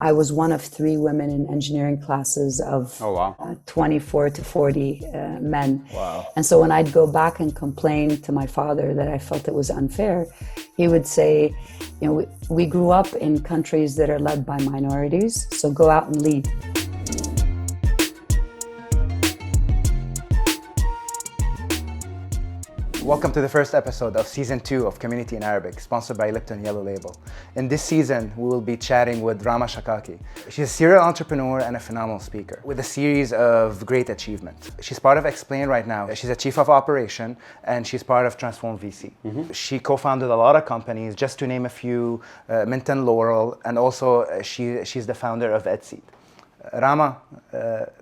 I was one of 3 women in engineering classes of 24 to 40 men. Wow. And so when I'd go back and complain to my father that I felt it was unfair, he would say, we grew up in countries that are led by minorities, so go out and lead. Welcome to the first episode of Season 2 of CommuniTEA in Arabic, sponsored by Lipton Yellow Label. In this season, we will be chatting with Rama Chakaki. She's a serial entrepreneur and a phenomenal speaker with a series of great achievements. She's part of XPlane right now. She's a chief of operation and she's part of Transform VC. She co-founded a lot of companies, just to name a few, Minton Laurel, and also she's the founder of Etsy. Rama,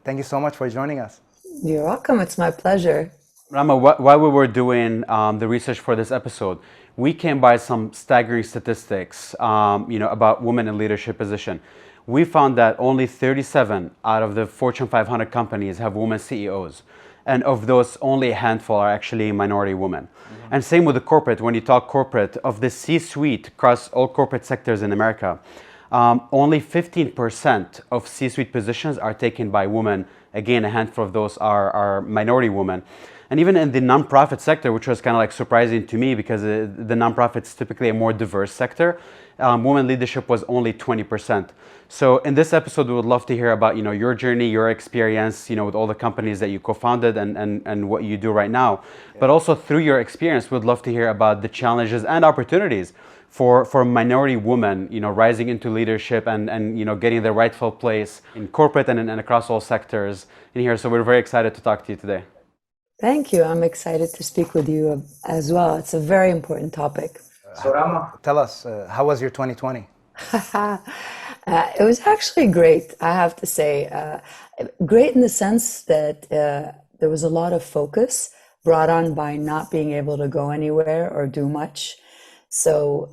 thank you so much for joining us. You're welcome. It's my pleasure. Rama, while we were doing the research for this episode, we came by some staggering statistics, about women in leadership position. We found that only 37 out of the Fortune 500 companies have women CEOs. And of those, only a handful are actually minority women. And same with the corporate. When you talk corporate, of the C-suite across all corporate sectors in America, only 15% of C-suite positions are taken by women. Again, a handful of those are minority women. And even in the nonprofit sector, which was kind of like surprising to me because the nonprofit's typically a more diverse sector, women leadership was only 20%. So in this episode, we would love to hear about your journey, your experience, with all the companies that you co-founded and what you do right now. Yeah. But also through your experience, we'd love to hear about the challenges and opportunities for minority women, rising into leadership and getting their rightful place in corporate and across all sectors in here. So we're very excited to talk to you today. Thank you. I'm excited to speak with you as well. It's a very important topic. So Rama, tell us, how was your 2020? It was actually great, I have to say. Great in the sense that there was a lot of focus brought on by not being able to go anywhere or do much. So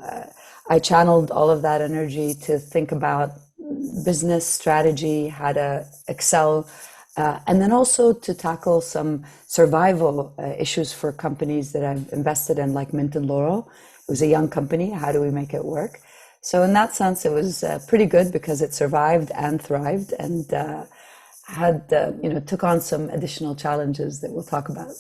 I channeled all of that energy to think about business strategy, how to excel, and then also to tackle some survival issues for companies that I've invested in, like Minton Laurel. It was a young company. How do we make it work? So in that sense, it was pretty good because it survived and thrived and took on some additional challenges that we'll talk about.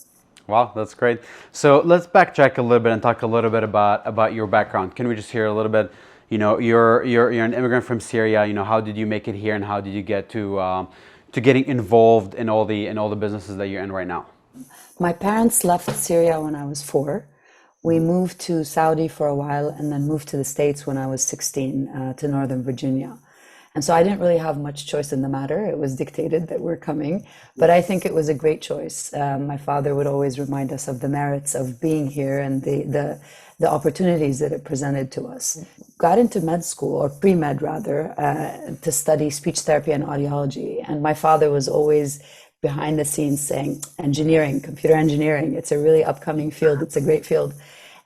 Wow, that's great. So let's backtrack a little bit and talk a little bit about your background. Can we just hear a little bit? You're an immigrant from Syria. How did you make it here, and how did you get to getting involved in all the businesses that you're in right now? My parents left Syria when I was 4. We moved to Saudi for a while and then moved to the States when I was 16 to Northern Virginia. And so I didn't really have much choice in the matter. It was dictated that we're coming, but I think it was a great choice. My father would always remind us of the merits of being here and the opportunities that it presented to us. Got into med school, or pre-med rather, to study speech therapy and audiology. And my father was always behind the scenes saying, engineering, computer engineering, it's a really upcoming field, it's a great field.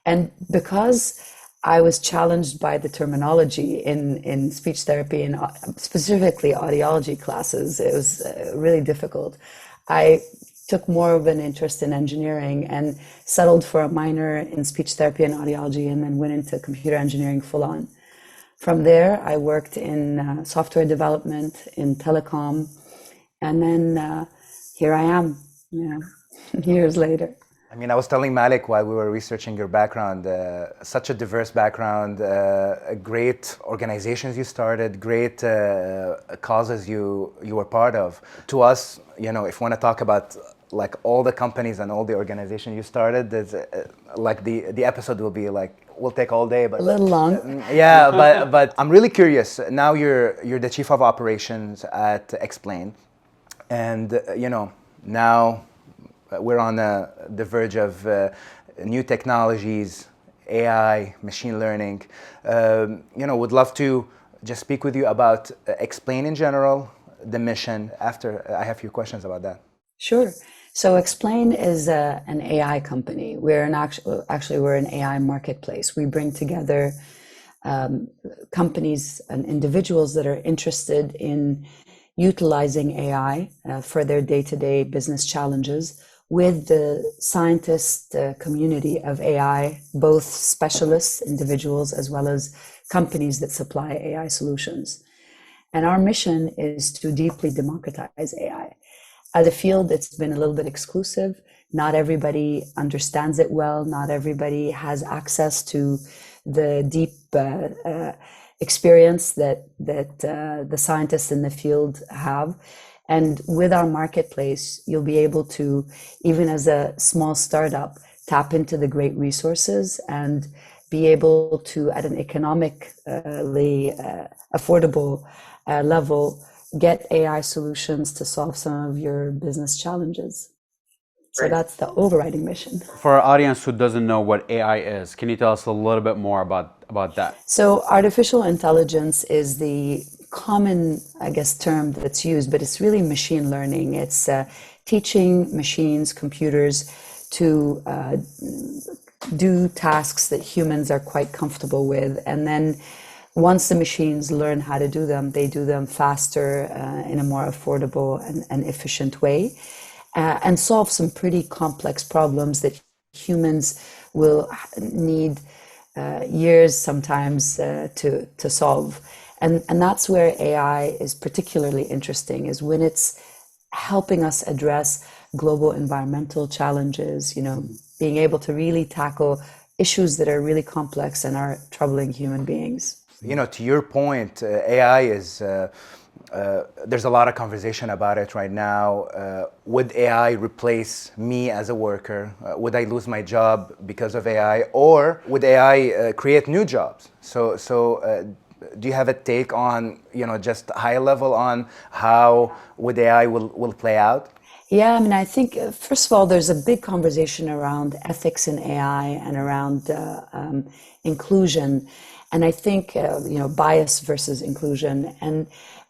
And because I was challenged by the terminology in speech therapy and specifically audiology classes, it was really difficult. I took more of an interest in engineering and settled for a minor in speech therapy and audiology, and then went into computer engineering full on. From there, I worked in software development, in telecom, and then here I am, years later. I was telling Malik while we were researching your background, such a diverse background, great organizations you started, great causes you were part of. To us, if you want to talk about like all the companies and all the organizations you started, there's like the episode will be like, we'll take all day, but a little long. Yeah, but I'm really curious. Now you're the chief of operations at XPlane, and now we're on the verge of new technologies, AI, machine learning. Would love to just speak with you about XPlane in general, the mission. After I have a few questions about that. Sure. So XPlane is an AI company. We're we're an AI marketplace. We bring together companies and individuals that are interested in utilizing AI for their day-to-day business challenges with the scientist community of AI, both specialists, individuals, as well as companies that supply AI solutions. And our mission is to deeply democratize AI. As a field, it's been a little bit exclusive. Not everybody understands it well. Not everybody has access to the deep experience that the scientists in the field have. And with our marketplace, you'll be able to, even as a small startup, tap into the great resources and be able to, at an economically affordable level, get AI solutions to solve some of your business challenges. So that's the overriding mission. For our audience who doesn't know what AI is, can you tell us a little bit more about that? So artificial intelligence is the common, I guess, term that's used, but it's really machine learning. It's teaching machines, computers, to do tasks that humans are quite comfortable with. And then once the machines learn how to do them, they do them faster, in a more affordable and efficient way. And solve some pretty complex problems that humans will need years sometimes to solve. And that's where AI is particularly interesting, is when it's helping us address global environmental challenges, being able to really tackle issues that are really complex and are troubling human beings. To your point, AI is... there's a lot of conversation about it right now. Would AI replace me as a worker? Would I lose my job because of AI? Or would AI create new jobs? So do you have a take on, just high level on how would AI will play out? Yeah, I think, first of all, there's a big conversation around ethics in AI and around inclusion. And I think, bias versus inclusion.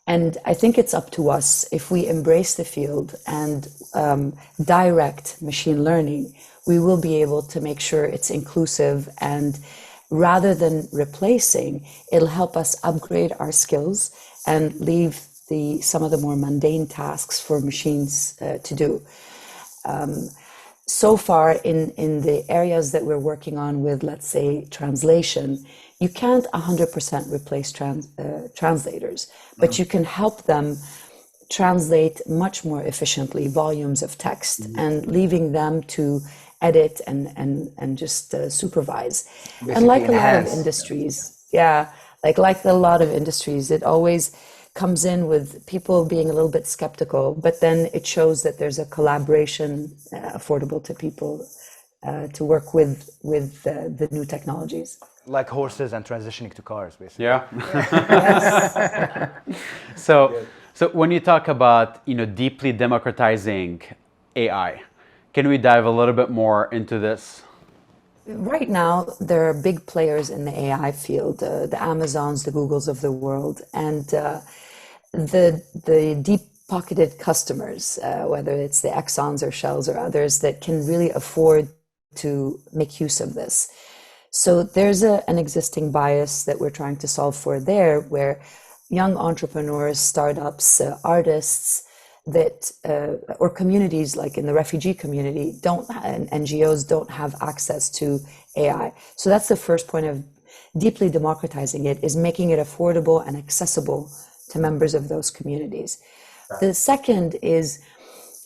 And I think it's up to us, if we embrace the field and direct machine learning, we will be able to make sure it's inclusive, and rather than replacing, it'll help us upgrade our skills and leave some of the more mundane tasks for machines to do. So far, in the areas that we're working on with, let's say, translation, you can't 100% replace translators, but you can help them translate much more efficiently volumes of text, and leaving them to edit and just supervise. Basically and like enhance. A lot of industries, like a lot of industries, it always comes in with people being a little bit skeptical, but then it shows that there's a collaboration affordable to people to work with the new technologies. Like horses and transitioning to cars, basically. Yeah. So when you talk about deeply democratizing AI, can we dive a little bit more into this? Right now, there are big players in the AI field, the Amazons, the Googles of the world, and the deep-pocketed customers, whether it's the Exxons or Shells or others, that can really afford to make use of this. So there's an existing bias that we're trying to solve for there, where young entrepreneurs, startups, artists, that or communities like in the refugee community and NGOs don't have access to AI. So that's the first point of deeply democratizing it, is making it affordable and accessible to members of those communities. Right. The second is,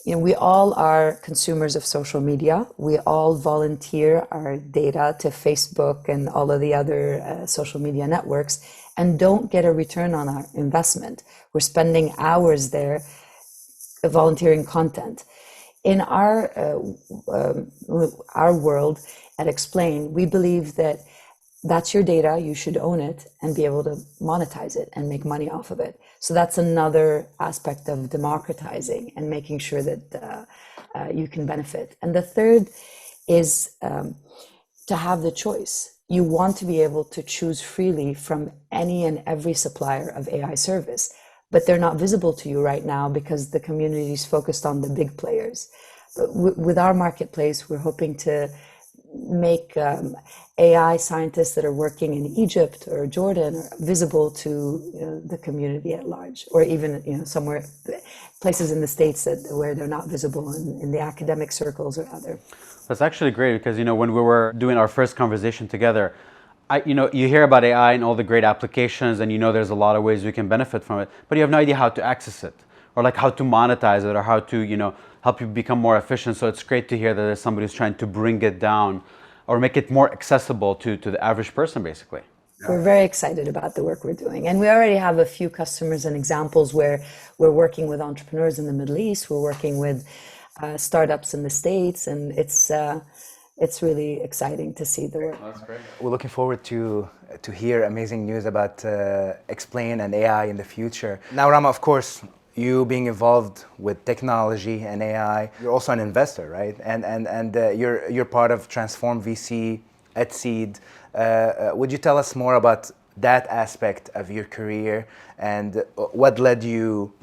we all are consumers of social media. We all volunteer our data to Facebook and all of the other social media networks, and don't get a return on our investment. We're spending hours there volunteering content. In our world at XPlane, we believe that that's your data, you should own it and be able to monetize it and make money off of it. So that's another aspect of democratizing and making sure that you can benefit. And the third is to have the choice. You want to be able to choose freely from any and every supplier of AI service, but they're not visible to you right now because the community is focused on the big players. But with our marketplace, we're hoping to make AI scientists that are working in Egypt or Jordan visible to the community at large, or even somewhere, places in the States where they're not visible in the academic circles or other. That's actually great, because when we were doing our first conversation together, you hear about AI and all the great applications, and there's a lot of ways we can benefit from it, but you have no idea how to access it, or like how to monetize it, or how to help you become more efficient. So it's great to hear that there's somebody who's trying to bring it down or make it more accessible to the average person, basically. We're very excited about the work we're doing. And we already have a few customers and examples where we're working with entrepreneurs in the Middle East, we're working with startups in the States, and it's really exciting to see the work. That's great. We're looking forward to hear amazing news about XPlane and AI in the future. Now, Rama, of course, you being involved with technology and AI, you're also an investor, right? And you're part of Transform VC at Seed. Would you tell us more about that aspect of your career and what led you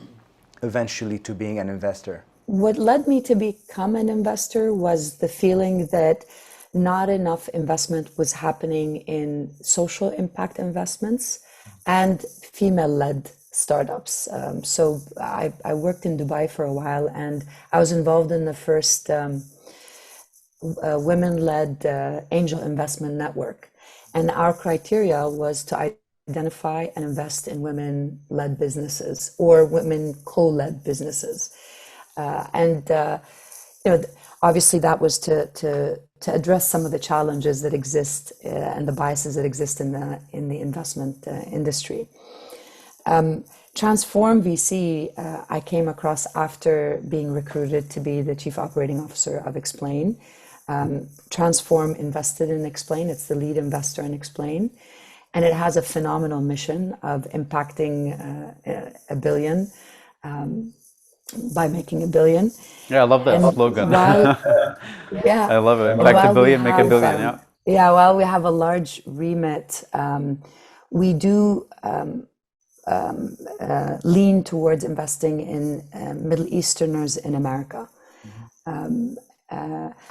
eventually to being an investor? What led me to become an investor was the feeling that not enough investment was happening in social impact investments and female-led startups. So I worked in Dubai for a while, and I was involved in the first women-led angel investment network. And our criteria was to identify and invest in women-led businesses or women co-led businesses. Obviously that was to address some of the challenges that exist and the biases that exist in the investment industry. Transform VC, I came across after being recruited to be the Chief Operating Officer of XPlane. Transform invested in XPlane. It's the lead investor in XPlane. And it has a phenomenal mission of impacting $1 billion by making $1 billion. Yeah, I love that slogan. Yeah, I love it. Impact $1 billion, make $1 billion. Yeah. Yeah, while we have a large remit, we do lean towards investing in Middle Easterners in America.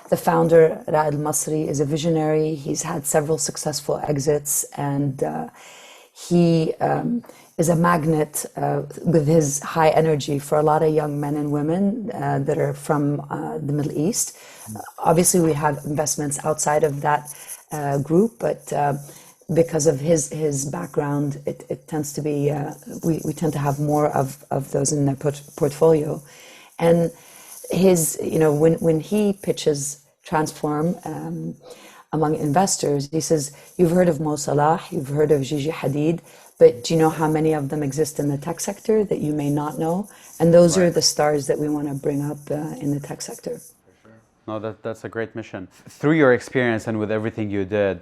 The founder, Raed Masri, is a visionary. He's had several successful exits, and he is a magnet with his high energy for a lot of young men and women that are from the Middle East. Obviously, we have investments outside of that group, but because of his background, it tends to be, we tend to have more of those in their portfolio. And when he pitches Transform among investors, he says, you've heard of Mo Salah, you've heard of Gigi Hadid, but do you know how many of them exist in the tech sector that you may not know? And those are the stars that we want to bring up in the tech sector. For sure. No, that's a great mission. Through your experience and with everything you did,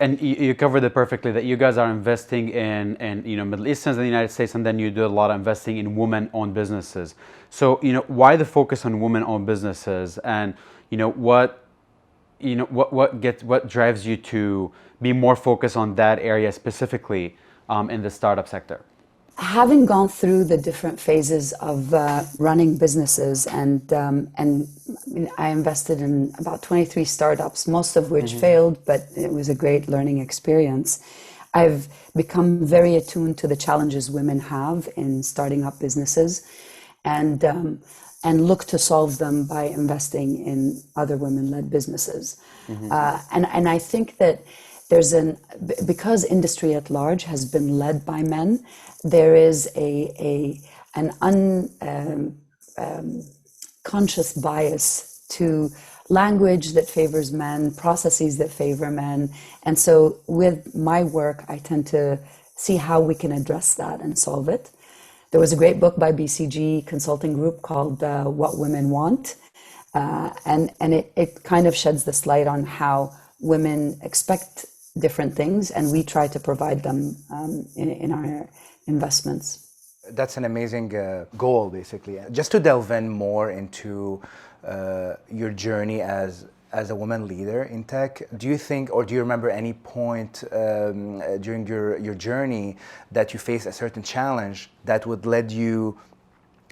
and you covered it perfectly, that you guys are investing in Middle Easterns in the United States, and then you do a lot of investing in women-owned businesses. So why the focus on women-owned businesses, and what drives you to be more focused on that area specifically in the startup sector? Having gone through the different phases of running businesses, and I invested in about 23 startups, most of which failed, but it was a great learning experience. I've become very attuned to the challenges women have in starting up businesses, and look to solve them by investing in other women-led businesses. And I think that because industry at large has been led by men, there is an unconscious bias to language that favors men, processes that favor men. And so with my work, I tend to see how we can address that and solve it. There was a great book by BCG Consulting Group called What Women Want. And it kind of sheds this light on how women expect different things, and we try to provide them in our investments. That's an amazing goal, basically. Just to delve in more into your journey as a woman leader in tech, do you think, or do you remember any point during your journey that you faced a certain challenge that would lead you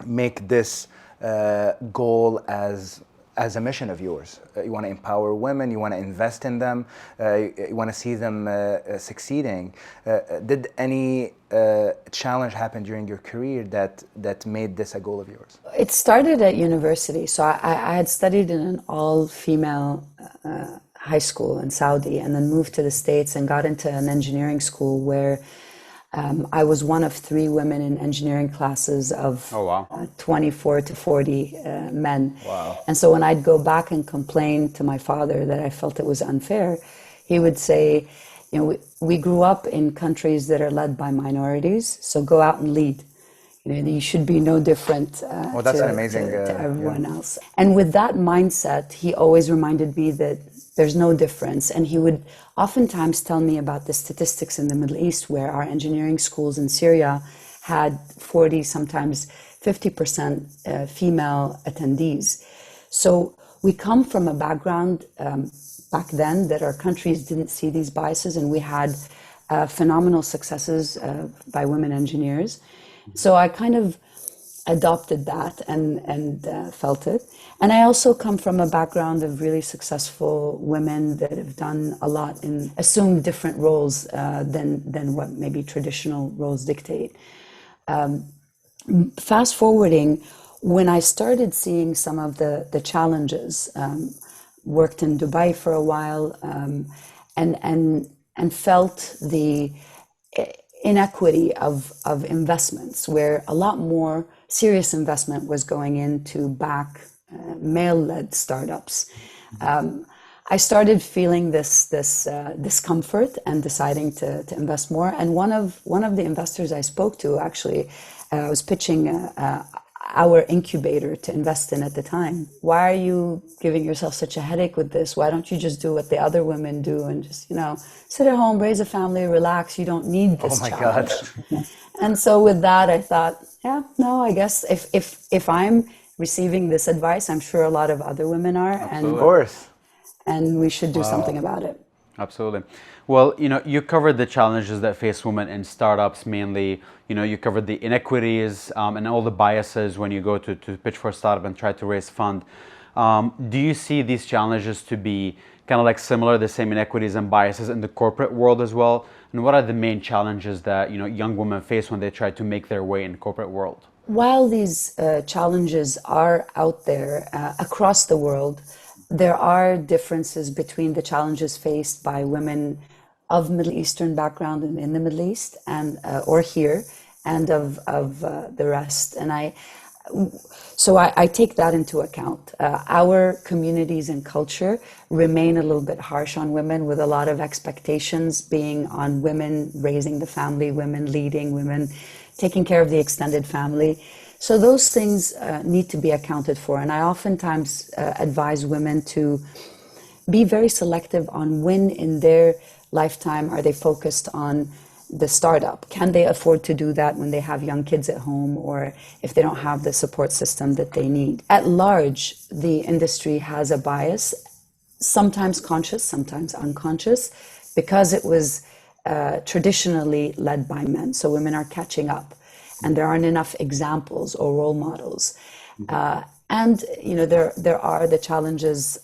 make this goal as a mission of yours? You want to empower women, you want to invest in them, you want to see them succeeding. Did any challenge happen during your career that made this a goal of yours? It started at university. So I had studied in an all-female high school in Saudi, and then moved to the States and got into an engineering school where I was one of 3 women in engineering classes of 24 to 40 men. Wow. And so when I'd go back and complain to my father that I felt it was unfair, he would say, you know, we grew up in countries that are led by minorities, so go out and lead. You know, you should be no different that's an amazing, to everyone else. And with that mindset, he always reminded me that there's no difference. And he would oftentimes tell me about the statistics in the Middle East, where our engineering schools in Syria had 40, sometimes 50% female attendees. So we come from a background back then that our countries didn't see these biases, and we had phenomenal successes by women engineers. So I kind of adopted that and felt it. And I also come from a background of really successful women that have done a lot and assumed different roles than what maybe traditional roles dictate. Fast forwarding, when I started seeing some of the challenges, worked in Dubai for a while, and felt the inequity of investments, where a lot more serious investment was going into back male-led startups. I started feeling this discomfort and deciding to invest more. And one of the investors I spoke to, actually, I was pitching our incubator to invest in at the time. Why are you giving yourself such a headache with this? Why don't you just do what the other women do and just, you know, sit at home, raise a family, relax? You don't need this challenge. God. And so with that, I thought, yeah, no, I guess if I'm receiving this advice, I'm sure a lot of other women are. Absolutely. Of course. And we should do something about it. Absolutely. Well, you know, you covered the challenges that face women in startups mainly. You know, you covered the inequities and all the biases when you go to pitch for a startup and try to raise fund. Do you see these challenges to be kind of like similar, the same inequities and biases in the corporate world as well? And what are the main challenges that, you know, young women face when they try to make their way in the corporate world? While these challenges are out there across the world, there are differences between the challenges faced by women of Middle Eastern background and in the Middle East and or here, and of the rest. And I take that into account. Our communities and culture remain a little bit harsh on women, with a lot of expectations being on women raising the family, women leading, women taking care of the extended family. So those things need to be accounted for. And I oftentimes advise women to be very selective on when in their lifetime are they focused on the startup. Can they afford to do that when they have young kids at home, or if they don't have the support system that they need? At large, the industry has a bias, sometimes conscious, sometimes unconscious, because it was traditionally led by men. So women are catching up, and there aren't enough examples or role models. And you know, there are the challenges,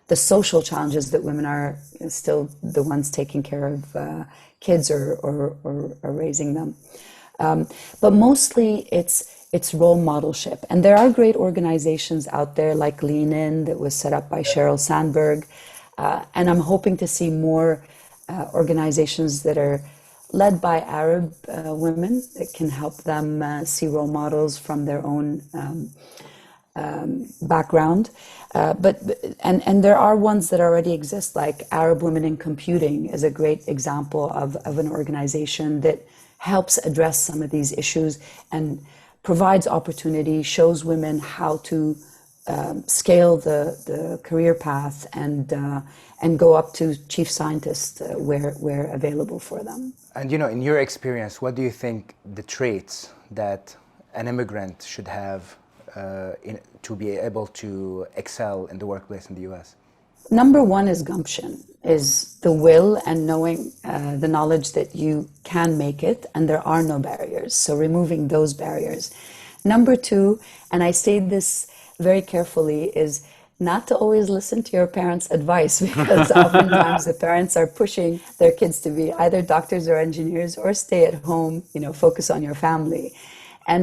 the social challenges that women are still the ones taking care of kids or raising them. But mostly it's role modelship. And there are great organizations out there like Lean In, that was set up by Sheryl Sandberg. And I'm hoping to see more organizations that are led by Arab women that can help them see role models from their own background. But there are ones that already exist, like Arab Women in Computing is a great example of an organization that helps address some of these issues and provides opportunity, shows women how to scale the career path and go up to chief scientist where available for them. And you know, in your experience, what do you think the traits that an immigrant should have to be able to excel in the workplace in the US? Number one is gumption, is the will and knowing the knowledge that you can make it and there are no barriers. So removing those barriers. Number two, and I say this very carefully, is not to always listen to your parents' advice, because oftentimes the parents are pushing their kids to be either doctors or engineers or stay at home, you know, focus on your family. And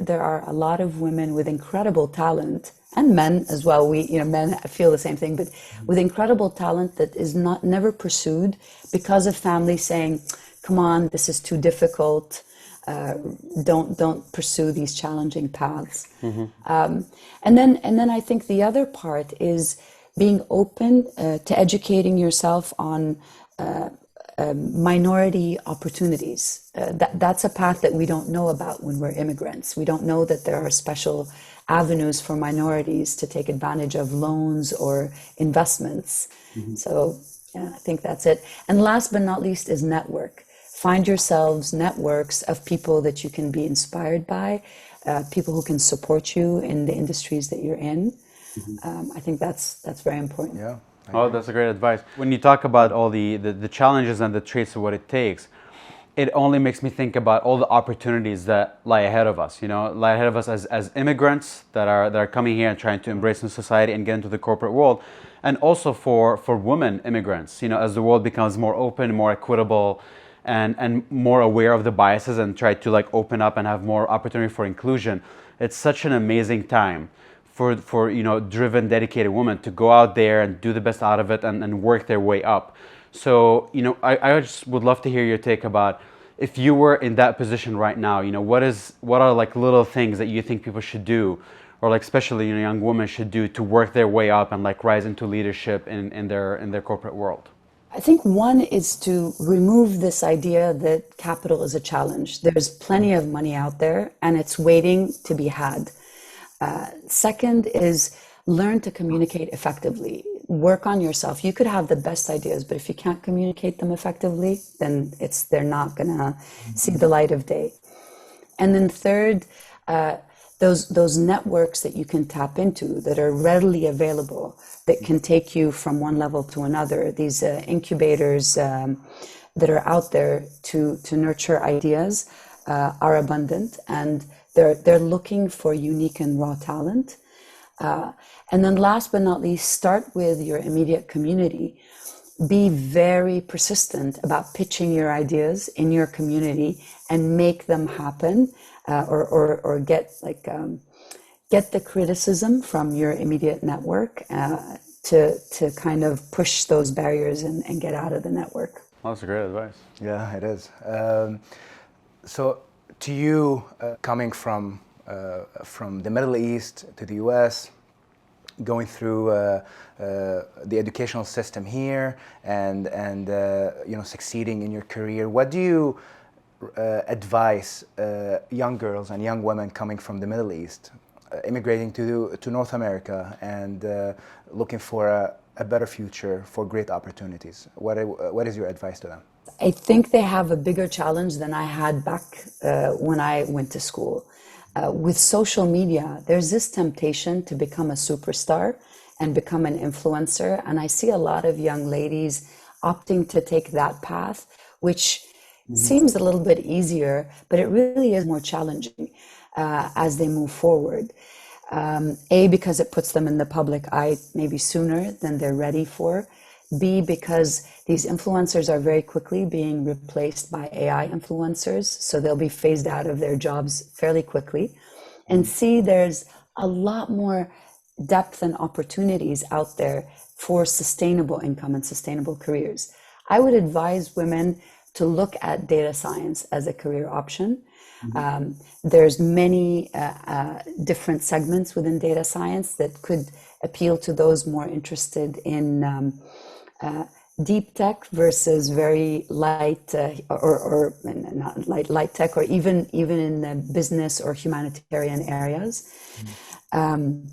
there are a lot of women with incredible talent, and men as well. Men feel the same thing, but with incredible talent that is never pursued because of families saying, "Come on, this is too difficult. Don't pursue these challenging paths." And then I think the other part is being open to educating yourself on minority opportunities. That's a path that we don't know about when we're immigrants. We don't know that there are special avenues for minorities to take advantage of loans or investments. So yeah, I think that's it. And last but not least is network. Find yourselves networks of people that you can be inspired by, people who can support you in the industries that you're in. I think that's very important. Yeah. Oh, that's a great advice. When you talk about all the challenges and the traits of what it takes, it only makes me think about all the opportunities that lie ahead of us. Lie ahead of us as immigrants that are coming here and trying to embrace new society and get into the corporate world, and also for women immigrants. As the world becomes more open, more equitable, and more aware of the biases, and try to open up and have more opportunity for inclusion. It's such an amazing time for driven, dedicated women to go out there and do the best out of it and work their way up. So, I just would love to hear your take about, if you were in that position right now, what are little things that you think people should do, or especially young women should do to work their way up and rise into leadership in their corporate world? I think one is to remove this idea that capital is a challenge. There's plenty of money out there and it's waiting to be had. Second is learn to communicate effectively. Work on yourself. You could have the best ideas, but if you can't communicate them effectively, then they're not gonna see the light of day. And then third, those networks that you can tap into that are readily available, that can take you from one level to another. These incubators that are out there to nurture ideas are abundant, and they're looking for unique and raw talent. And then last but not least, start with your immediate community. Be very persistent about pitching your ideas in your community and make them happen, or get the criticism from your immediate network to kind of push those barriers and get out of the network. Well, that's a great advice. Yeah, it is. So to you, coming from the Middle East to the US, going through the educational system here and succeeding in your career, what do you advise young girls and young women coming from the Middle East, immigrating to North America and looking for a better future, for great opportunities? What is your advice to them? I think they have a bigger challenge than I had back when I went to school. With social media, there's this temptation to become a superstar and become an influencer. And I see a lot of young ladies opting to take that path, which seems a little bit easier, but it really is more challenging as they move forward. A, because it puts them in the public eye maybe sooner than they're ready for. B, because these influencers are very quickly being replaced by AI influencers, so they'll be phased out of their jobs fairly quickly. And C, there's a lot more depth and opportunities out there for sustainable income and sustainable careers. I would advise women to look at data science as a career option. There's many different segments within data science that could appeal to those more interested in deep tech versus very light or not light tech, or even in the business or humanitarian areas and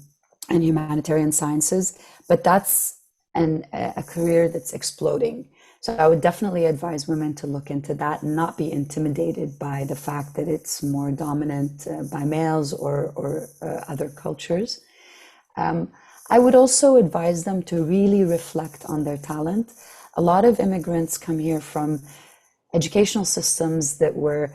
humanitarian sciences. But that's a career that's exploding. So I would definitely advise women to look into that and not be intimidated by the fact that it's more dominant by males or other cultures. I would also advise them to really reflect on their talent. A lot of immigrants come here from educational systems that were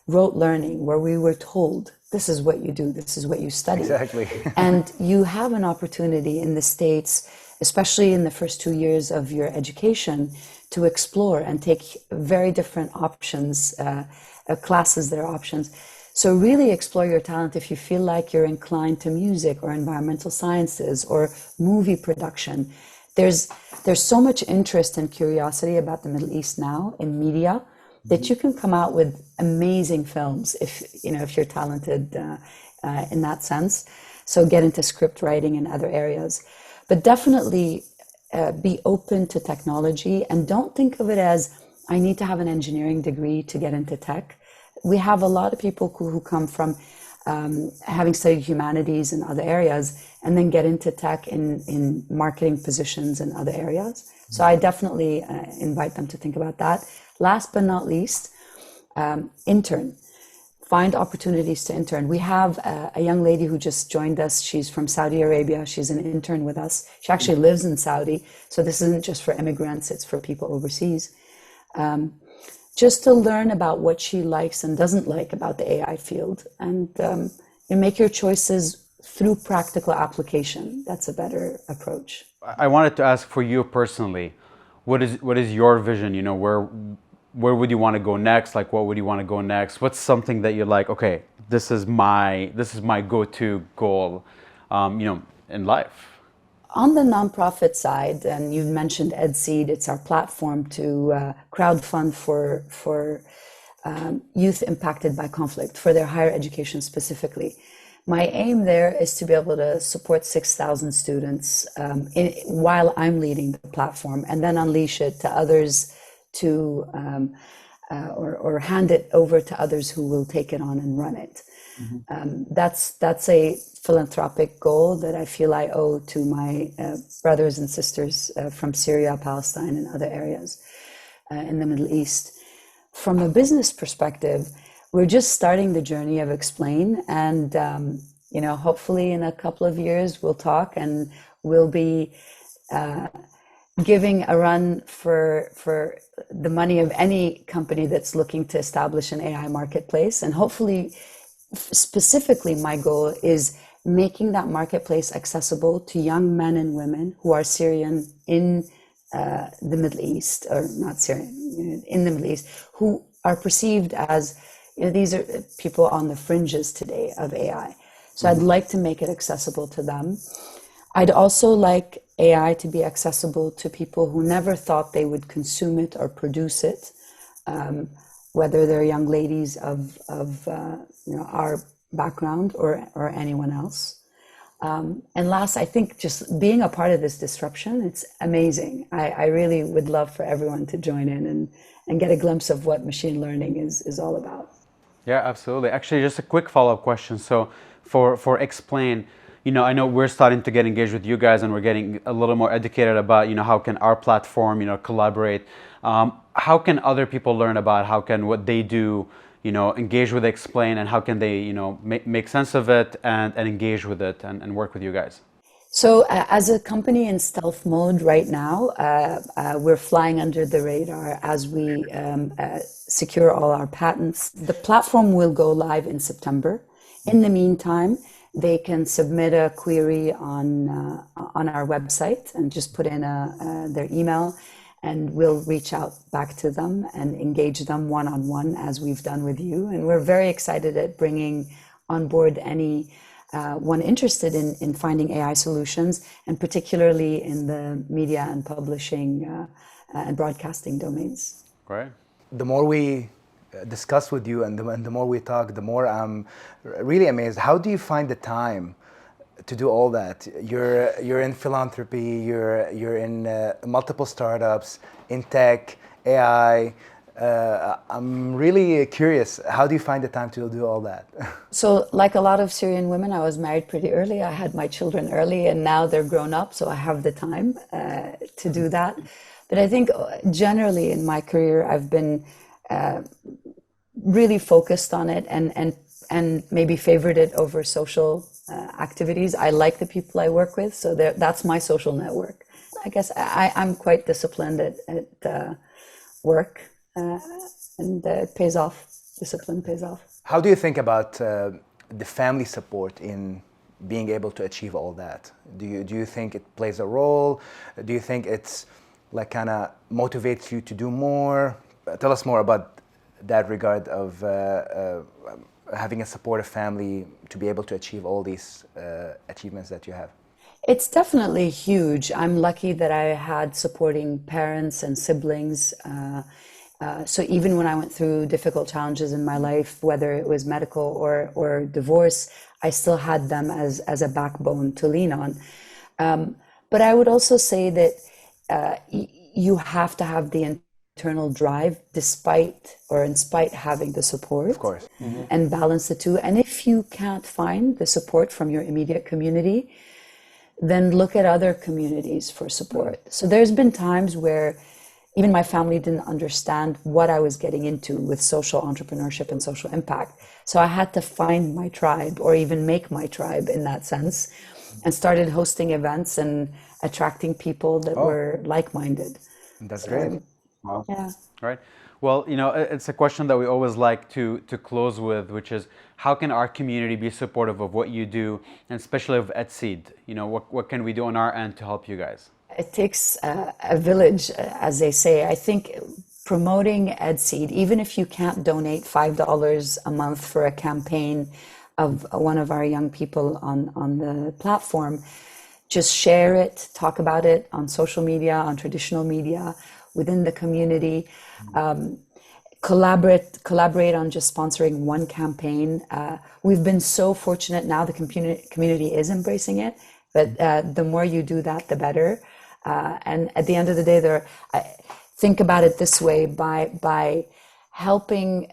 rote learning, where we were told, this is what you do, this is what you study. Exactly. And you have an opportunity in the States, especially in the first 2 years of your education, to explore and take very different options, classes that are options. So really explore your talent if you feel like you're inclined to music or environmental sciences or movie production. There's so much interest and curiosity about the Middle East now in media that you can come out with amazing films if you're talented in that sense. So get into script writing and other areas. But definitely be open to technology and don't think of it as, I need to have an engineering degree to get into tech. We have a lot of people who come from having studied humanities and other areas and then get into tech in marketing positions in other areas. So I definitely invite them to think about that. Last but not least, intern. Find opportunities to intern. We have a young lady who just joined us. She's from Saudi Arabia. She's an intern with us. She actually lives in Saudi. So this isn't just for immigrants, it's for people overseas. Just to learn about what she likes and doesn't like about the AI field, and make your choices through practical application. That's a better approach. I wanted to ask for you personally, what is your vision? Where would you want to go next? Like, what would you want to go next? What's something that you're like, okay, this is my go-to goal, in life? On the nonprofit side, and you've mentioned EdSeed, it's our platform to crowdfund for youth impacted by conflict, for their higher education specifically. My aim there is to be able to support 6,000 students while I'm leading the platform, and then unleash it to others to or hand it over to others who will take it on and run it. That's a philanthropic goal that I feel I owe to my brothers and sisters from Syria, Palestine, and other areas in the Middle East. From a business perspective, we're just starting the journey of XPlane, and hopefully in a couple of years we'll talk and we'll be giving a run for the money of any company that's looking to establish an AI marketplace. And hopefully, specifically, my goal is making that marketplace accessible to young men and women who are Syrian in the Middle East, or not Syrian, in the Middle East, who are perceived as, these are people on the fringes today of AI. So I'd like to make it accessible to them. I'd also like AI to be accessible to people who never thought they would consume it or produce it, whether they're young ladies of our background or anyone else. And last, I think just being a part of this disruption, it's amazing. I really would love for everyone to join in and get a glimpse of what machine learning is all about. Yeah, absolutely. Actually, just a quick follow-up question. So for XPlane, I know we're starting to get engaged with you guys, and we're getting a little more educated about, how can our platform, collaborate. How can other people learn about what they do, engage with XPlane, and how can they, make sense of it and engage with it and work with you guys? So as a company in stealth mode right now, we're flying under the radar as we secure all our patents. The platform will go live in September. In the meantime, they can submit a query on our website and just put in their email, and we'll reach out back to them and engage them one-on-one as we've done with you. And we're very excited at bringing on board anyone interested in finding AI solutions, and particularly in the media and publishing and broadcasting domains. Great. The more we discuss with you and the more we talk, the more I'm really amazed. How do you find the time to do all that? You're in philanthropy, you're in multiple startups, in tech, AI. I'm really curious, how do you find the time to do all that? So like a lot of Syrian women, I was married pretty early. I had my children early, and now they're grown up, so I have the time to do that. But I think generally in my career, I've been really focused on it and maybe favored it over social activities. I like the people I work with, so that's my social network. I guess I'm quite disciplined at work, and it pays off. Discipline pays off. How do you think about the family support in being able to achieve all that? Do you think it plays a role? Do you think it's like kind of motivates you to do more? Tell us more about that regard of having a supportive family to be able to achieve all these achievements that you have? It's definitely huge. I'm lucky that I had supporting parents and siblings. So even when I went through difficult challenges in my life, whether it was medical or divorce, I still had them as a backbone to lean on. But I would also say that you have to have the internal drive in spite having the support. Of course. Mm-hmm. And balance the two. And if you can't find the support from your immediate community, then look at other communities for support. So there's been times where even my family didn't understand what I was getting into with social entrepreneurship and social impact. So I had to find my tribe, or even make my tribe in that sense, and started hosting events and attracting people that were like-minded. That's great. Wow. Yeah. Right. Well, it's a question that we always like to close with, which is, how can our community be supportive of what you do, and especially of EdSeed? What can we do on our end to help you guys? It takes a village, as they say. I think promoting EdSeed, even if you can't donate $5 a month for a campaign of one of our young people on the platform, just share it, talk about it on social media, on traditional media, within the community. Collaborate on just sponsoring one campaign. We've been so fortunate now, the community is embracing it, but the more you do that, the better. And at the end of the day, think about it this way: by helping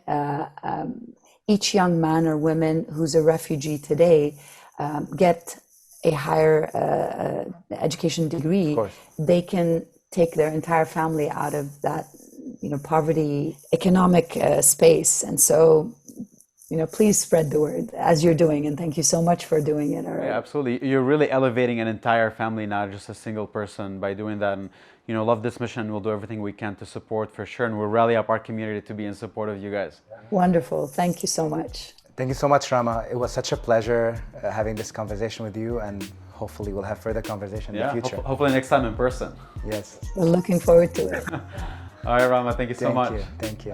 each young man or woman who's a refugee today get a higher education degree, they can take their entire family out of that, poverty, economic space. And so, please spread the word as you're doing, and thank you so much for doing it. Yeah, absolutely. You're really elevating an entire family, not just a single person, by doing that. And, love this mission. We'll do everything we can to support, for sure. And we'll rally up our community to be in support of you guys. Wonderful. Thank you so much. Thank you so much, Rama. It was such a pleasure having this conversation with you, and hopefully we'll have further conversation in the future. Hopefully next time in person. Yes. We're looking forward to it. All right, Rama, thank you so much. Thank you.